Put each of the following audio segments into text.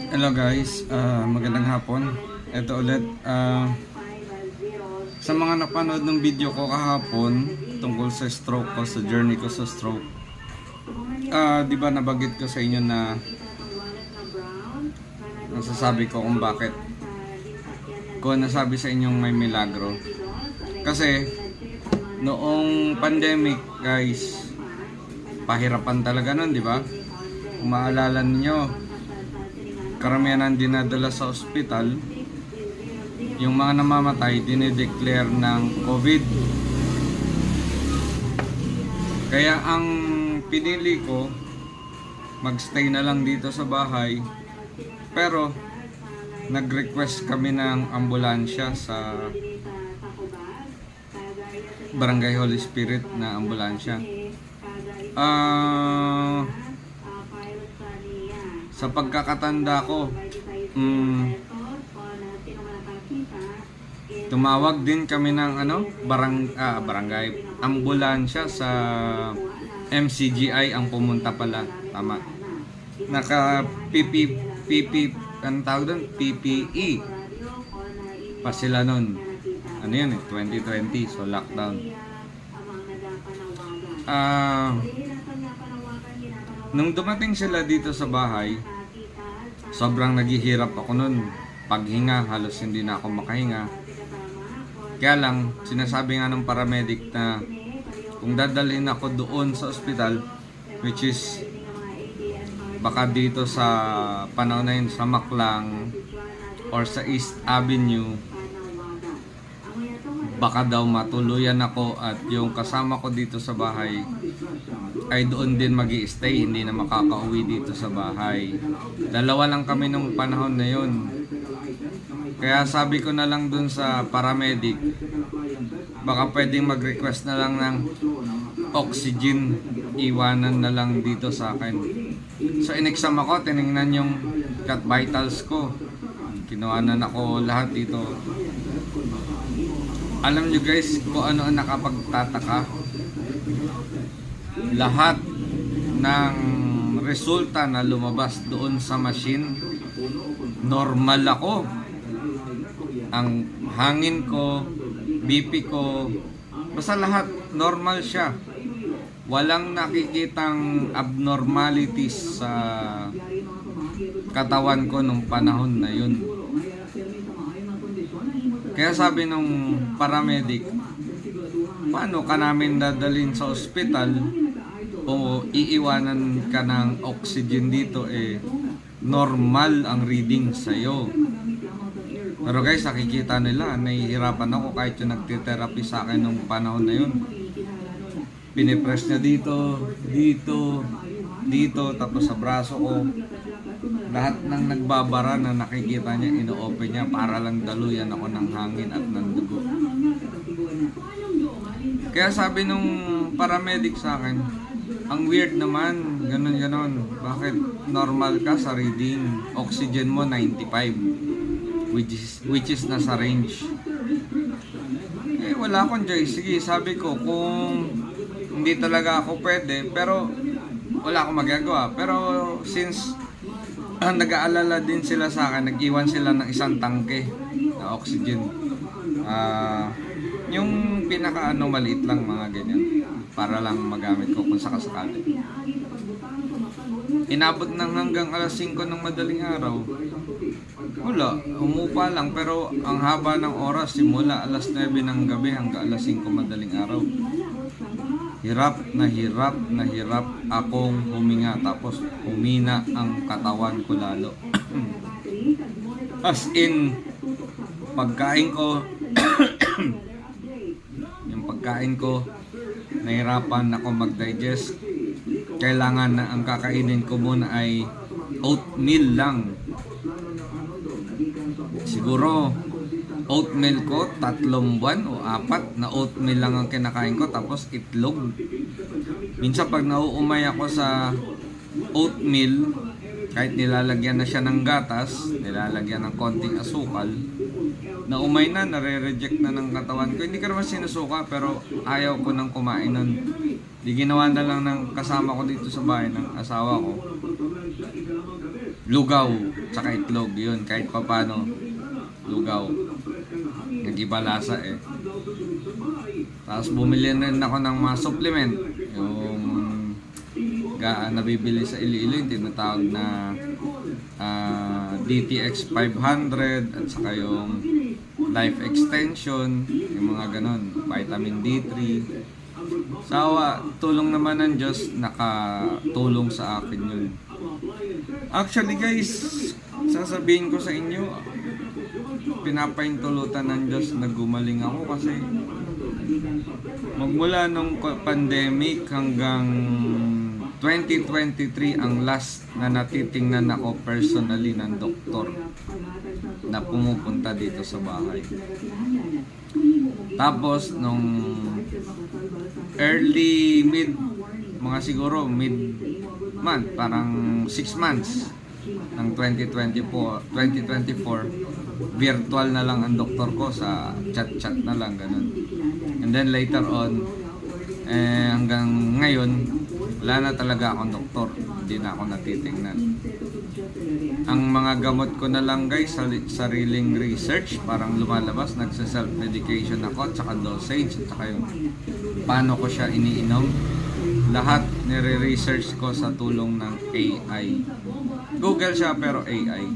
Hello guys, magandang hapon. Ito ulit, sa mga napanood ng video ko kahapon tungkol sa stroke ko, sa journey ko sa stroke. Di ba nabanggit ko sa inyo na nasasabi ko kung bakit ko nasabi sa inyong may milagro. Kasi noong pandemic guys, pahirapan talaga nun, di ba? Kung maalala niyo, karamihan ang dinadala sa ospital, yung mga namamatay dinideclare ng COVID. Kaya ang pinili ko, magstay na lang dito sa bahay. Pero nag-request kami ng ambulansya sa Barangay Holy Spirit na ambulansya. Sa pagkakatanda ko, tumawag din kami ng barangay ambulansya sa MCGI ang pumunta pala, tama. Naka PPE pa sila nun. Ano yun 2020, so lockdown. Nung dumating sila dito sa bahay, sobrang naghihirap ako nun. Paghinga, halos hindi na ako makahinga. Kaya lang, sinasabi nga ng paramedic na kung dadalhin ako doon sa ospital, which is baka dito sa panahon na yun, sa Maklang or sa East Avenue, baka daw matuluyan ako at yung kasama ko dito sa bahay ay doon din magi-stay, hindi na makakauwi dito sa bahay. Dalawa lang kami nung panahon na yun. Kaya sabi ko na lang dun sa paramedic, baka pwedeng mag-request na lang ng oxygen, iwanan na lang dito sa akin. So in-exam ako, tinignan yung cut vitals ko. Kinuhanan ako lahat dito. Alam nyo guys kung ano ang nakapagtataka? Lahat ng resulta na lumabas doon sa machine, normal ako. Ang hangin ko, BP ko, basta lahat normal siya. Walang nakikitang abnormalities sa katawan ko nung panahon na yun. Kaya sabi nung paramedic, paano ka namin dadalhin sa ospital o iiwanan ka ng oxygen dito, normal ang reading sa'yo. Pero guys, nakikita nila, nahihirapan ako kahit yung nagtitherapy sa akin nung panahon na yun. Pinipress niya dito, tapos sa braso ko. Lahat ng nagbabara na nakikita niya, ino-open niya para lang daluyan ako ng hangin at ng dugo. Kaya sabi nung paramedic sa akin, ang weird naman, ganun. Bakit normal ka sa reading? Oxygen mo 95, which is nasa range. Wala akong choice. Sige, sabi ko, kung hindi talaga ako pwede, pero wala akong magagawa. Pero since nag-aalala din sila sa akin, nag-iwan sila ng isang tangke na oxygen. Yung maliit lang, mga ganyan, para lang magamit ko kung sakasakali. Inabot ng hanggang alas 5 ng madaling araw. Wala, umupa lang, pero ang haba ng oras, simula alas 9 ng gabi hanggang alas 5 madaling araw. Hirap na hirap akong huminga, tapos humina ang katawan ko lalo. As in, pagkain ko yung pagkain ko, nahirapan ako mag-digest. Kailangan na ang kakainin ko muna ay oatmeal lang. Siguro oatmeal ko 3 buwan o 4 na oatmeal lang ang kinakain ko, tapos itlog. Minsan pag nauumay ako sa oatmeal, kahit nilalagyan na siya ng gatas, nilalagyan ng konting asukal, naumay na, nare-reject na ng katawan ko. Hindi ko naman sinusuka, pero ayaw ko nang kumain nun. Di ginawa na lang ng kasama ko dito sa bahay, ng asawa ko. lugaw, tsaka itlog, yun, kahit papano, lugaw. Nag-iba lasa eh. Tapos bumili rin ako ng mga supplement, yung nabibili sa Iloilo, yung tinatawag na DTX 500 at saka yung life extension, yung mga ganon, vitamin D3. Sa tulong naman ng Diyos, nakatulong sa akin yun. Actually guys, sasabihin ko sa inyo, pinapaintulutan ng Diyos na gumaling ako kasi magmula nung pandemic hanggang 2023 ang last na natitingnan ako personally ng doktor na pumupunta dito sa bahay. Tapos nung early mga siguro mid month, parang 6 months ng 2024, virtual na lang ang doktor ko, sa chat na lang ganun. And then later on, hanggang ngayon wala na talaga akong doktor, hindi na ako natitingnan. Ang mga gamot ko na lang guys, sariling research, parang lumalabas, nagsa-self-medication ako, at saka dosage, at saka yung paano ko siya iniinom. Lahat nire-research ko sa tulong ng AI. Google siya pero AI.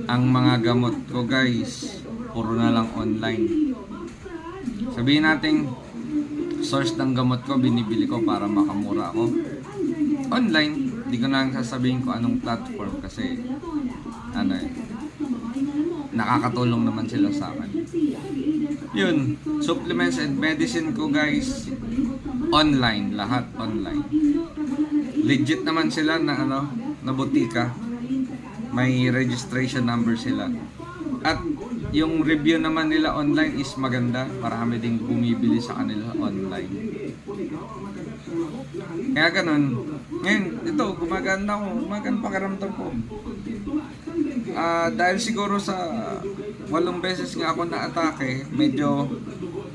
Ang mga gamot ko guys, puro na lang online. Sabihin natin, source ng gamot ko, binibili ko para makamura ako. Online, di ko na lang sasabihin ko anong platform kasi nakakatulong naman sila sa akin. Yun, supplements and medicine ko guys, online, lahat online. Legit naman sila na na butika. May registration number sila. At yung review naman nila online is maganda. Marami ding bumibili sa kanila online. Kaya ganun. Ngayon, ito, gumaganda pakiramdam ko. Dahil siguro sa 8 beses nga ako na-atake, medyo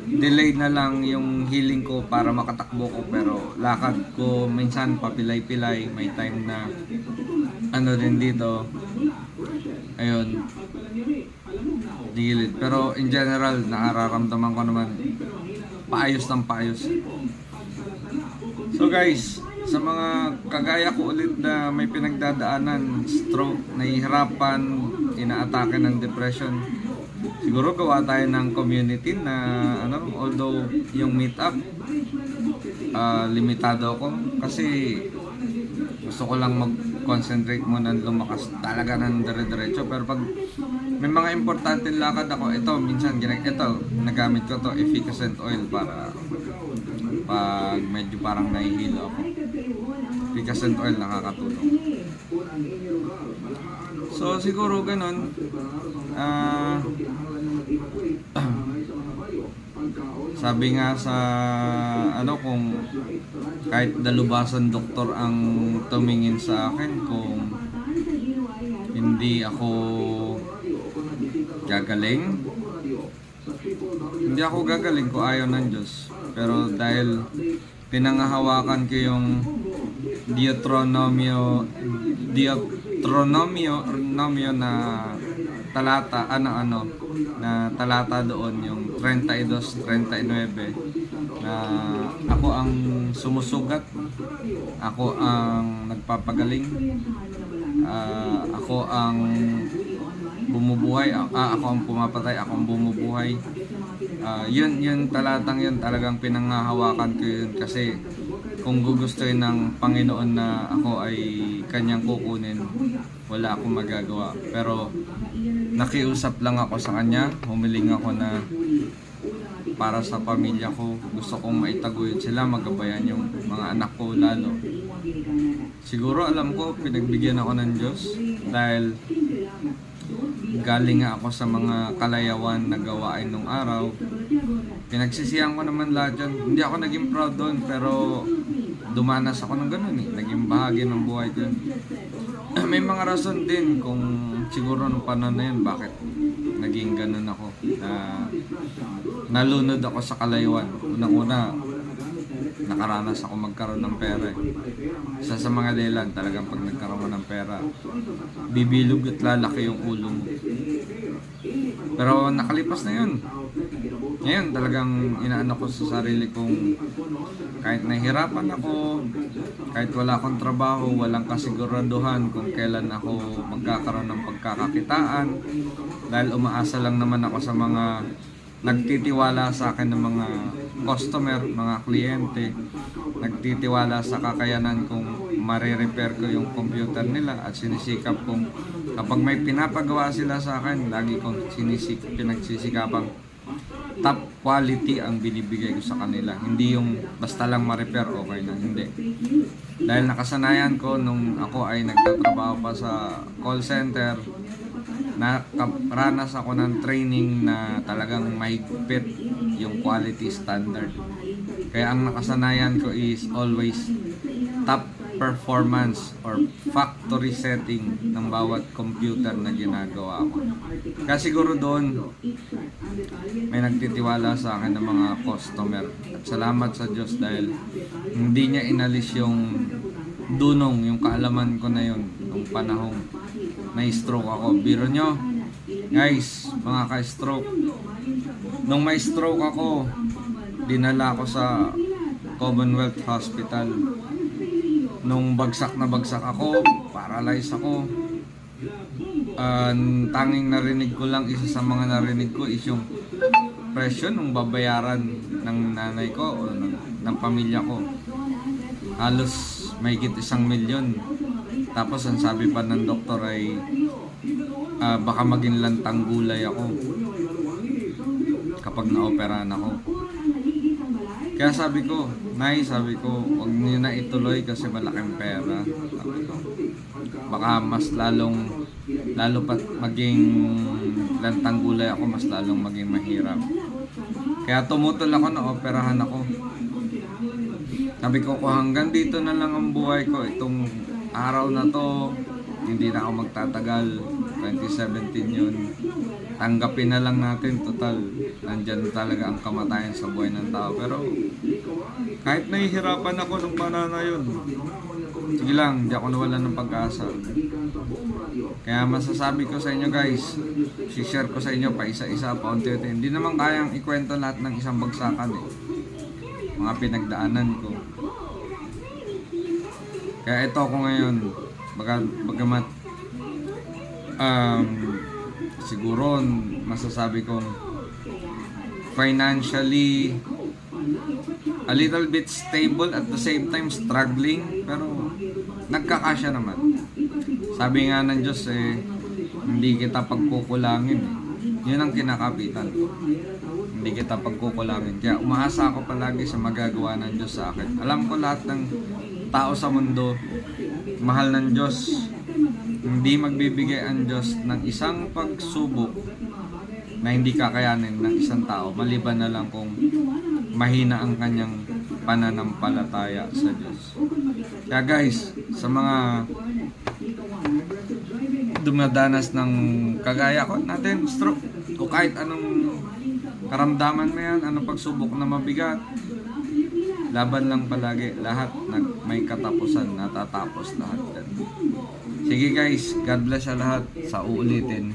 delayed na lang yung healing ko para makatakbo ko. Pero lakad ko minsan papilay-pilay. May time na din dito. Ayun. Gilid. Pero in general, nararamdaman ko naman paayos ng paayos. So guys, sa mga kagaya ko ulit na may pinagdadaanan, stroke, nahihirapan, inaatake ng depression, siguro gawa tayo ng community na although yung meetup limitado ako kasi gusto ko lang mag-concentrate muna, lumakas talaga ng dire-diretso. Pero pag may mga importante lakad ako, ito minsan nagamit ko to efficacent oil para pag medyo parang nahihilo ako. Efficacent oil nakakatulong. So siguro ganun. Sabi nga sa kung kahit dalubasan doktor ang tumingin sa akin, kung hindi ako gagaling, hindi ako gagaling kung ayaw ng Diyos. Pero dahil pinangahawakan ko yung Deuteronomio na talata, na talata doon, yung 32-39, na ako ang sumusugat, ako ang nagpapagaling, ako ang bumubuhay, ako ang pumapatay, ako ang bumubuhay. Yun talatang yun, talagang pinanghahawakan ko yun kasi kung gugustuhin ng Panginoon na ako ay kanyang kukunin, wala akong magagawa. Pero nakiusap lang ako sa kanya, humiling ako na para sa pamilya ko, gusto kong maitaguyod sila, magabayan yung mga anak ko lalo. Siguro alam ko, pinagbigyan ako ng Diyos dahil galing nga ako sa mga kalayawan na gawain nung araw. Pinagsisihan ko naman lahat yun. Hindi ako naging proud doon, pero dumanas ako ng ganun eh. Naging bahagi ng buhay ko yun. May mga rason din kung siguro nung panahon na yun, bakit naging ganun ako. Nalunod ako sa kalayuan. Unang-una, nakaranas ako magkaroon ng pera eh. Isa sa mga dahilan talagang pag nagkaroon ka ng pera, bibilog at lalaki yung ulo mo. Pero nakalipas na yun. Ngayon talagang inaano ko sa sarili kong kahit nahihirapan ako, kahit wala akong trabaho, walang kasiguraduhan kung kailan ako magkakaroon ng pagkakakitaan, dahil umaasa lang naman ako sa mga nagtitiwala sa akin ng mga customer, mga kliyente, nagtitiwala sa kakayanan kong mare-repair ko yung computer nila at sinisikap kong kapag may pinapagawa sila sa akin, lagi kong pinagsisikapang top quality ang binibigay ko sa kanila. Hindi yung basta lang ma-repair, okay na. Hindi. Dahil nakasanayan ko nung ako ay nagtatrabaho pa sa call center, nakaranas ako ng training na talagang mahigpit yung quality standard. Kaya ang nakasanayan ko is always top performance or factory setting ng bawat computer na ginagawa ko. Kaya siguro doon may nagtitiwala sa akin ng mga customer. At salamat sa Diyos dahil hindi niya inalis yung dunong, yung kaalaman ko na yun nung panahong na-stroke ako. Biro nyo, guys, mga ka-stroke. Nung may stroke ako, dinala ko sa Commonwealth Hospital. Nung bagsak na bagsak ako, paralyzed ako. Tanging narinig ko lang, isa sa mga narinig ko is yung presyo nung babayaran ng nanay ko o ng pamilya ko. Halos mahigit 1 milyon. Tapos ang sabi pa ng doktor ay baka maging lantang gulay ako kapag naoperahan ako. Kaya sabi ko, huwag niyo na ituloy kasi malaking pera. Sabi ko, baka mas lalo pat maging lantang gulay ako, mas lalong maging mahirap. Kaya tumutol ako na operahan ako. Sabi ko, kung hanggang dito na lang ang buhay ko, itong araw na to, hindi na ako magtatagal. 2017 yun. Tanggapin na lang natin, total. Nandyan talaga ang kamatayan sa buhay ng tao. Pero kahit nahihirapan ako nung panahon na yun, sige lang, di ako nawalan ng pag-asa. Kaya masasabi ko sa inyo guys, share ko sa inyo pa isa-isa, pa unti-unti. Hindi naman kayang ikwento lahat ng isang bagsakan eh. Mga pinagdaanan ko. Kaya ito ako ngayon, bagamat siguro masasabi kong financially a little bit stable, at the same time struggling, pero nagkakasya naman. Sabi nga ng Diyos eh, hindi kita pagkukulangin eh. Yun ang kinakapitan ko. Hindi kita pagkukulangin. Kaya umaasa ako palagi sa magagawa ng Diyos sa akin. Alam ko lahat ng tao sa mundo, mahal ng Diyos. Hindi magbibigay ang Diyos ng isang pagsubok na hindi kakayanin ng isang tao, maliban na lang kung mahina ang kanyang pananampalataya sa Diyos. Kaya guys, sa mga dumadanas ng kagaya ko natin, stroke, o kahit anong karamdaman mo yan, anong pagsubok na mabigat, laban lang palagi. Lahat may katapusan, natatapos lahat yan. Sige guys, God bless sa lahat. Sa uulitin.